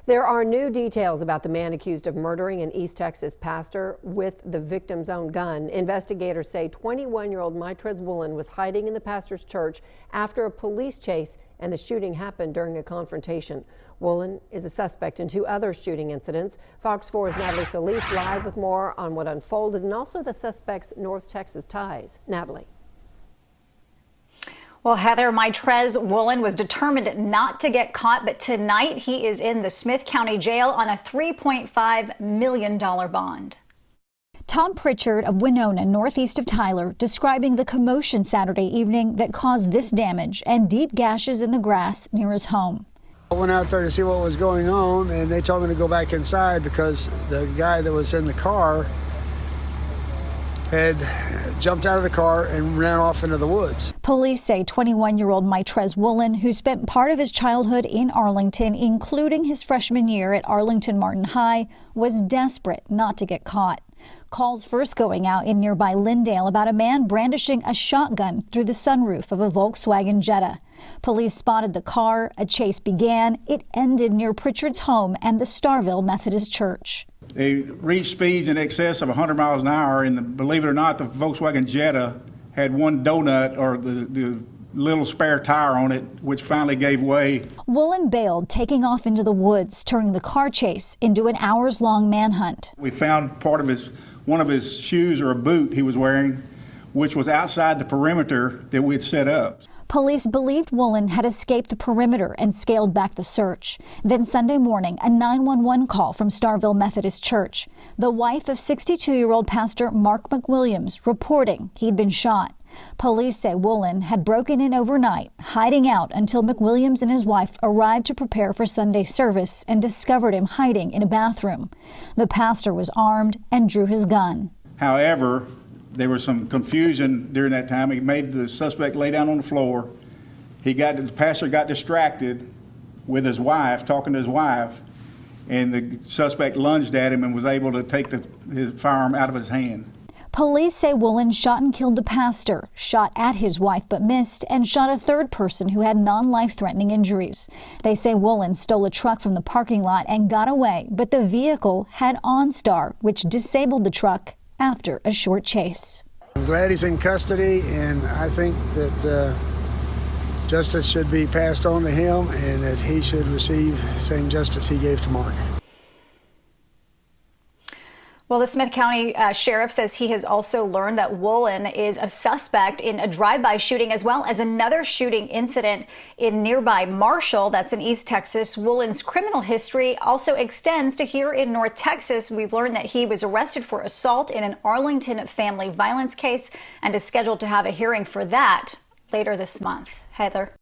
There are new details about the man accused of murdering an East Texas pastor with the victim's own gun. Investigators say 21-year-old Mitrez Woolen was hiding in the pastor's church after a police chase, and the shooting happened during a confrontation. Woolen is a suspect in two other shooting incidents. Fox 4's Natalie Solis live with more on what unfolded and also the suspect's North Texas ties. Natalie. Well, Heather, Mitrez Woolen was determined not to get caught, but tonight he is in the Smith County Jail on a $3.5 million bond. Tom Pritchard of Winona, northeast of Tyler, describing the commotion Saturday evening that caused this damage and deep gashes in the grass near his home. I went out there to see what was going on, and they told me to go back inside because the guy that was in the car had jumped out of the car and ran off into the woods. Police say 21-year-old Mitrez Woolen, who spent part of his childhood in Arlington, including his freshman year at Arlington Martin High, was desperate not to get caught. Calls first going out in nearby Lindale about a man brandishing a shotgun through the sunroof of a Volkswagen Jetta. Police spotted the car. A chase began. It ended near Pritchard's home and the Starville Methodist Church. They reached speeds in excess of 100 miles an hour, and believe it or not, the Volkswagen Jetta had one donut, or the little spare tire on it, which finally gave way. Woolen bailed, taking off into the woods, turning the car chase into an hours-long manhunt. We found part of one of his shoes or a boot he was wearing, which was outside the perimeter that we had set up. Police believed Woolen had escaped the perimeter and scaled back the search. Then Sunday morning, a 911 call from Starville Methodist Church. The wife of 62-year-old pastor Mark McWilliams reporting he'd been shot. Police say Woolen had broken in overnight, hiding out until McWilliams and his wife arrived to prepare for Sunday service and discovered him hiding in a bathroom. The pastor was armed and drew his gun. However, there was some confusion during that time. He made the suspect lay down on the floor. The pastor got distracted with his wife, talking to his wife, and the suspect lunged at him and was able to take his firearm out of his hand. Police say Woolen shot and killed the pastor, shot at his wife but missed, and shot a third person who had non-life-threatening injuries. They say Woolen stole a truck from the parking lot and got away, but the vehicle had OnStar, which disabled the truck after a short chase. I'm glad he's in custody, and I think that justice should be passed on to him and that he should receive the same justice he gave to Mark. Well, the Smith County Sheriff says he has also learned that Woolen is a suspect in a drive-by shooting as well as another shooting incident in nearby Marshall. That's in East Texas. Woolen's criminal history also extends to here in North Texas. We've learned that he was arrested for assault in an Arlington family violence case and is scheduled to have a hearing for that later this month. Heather.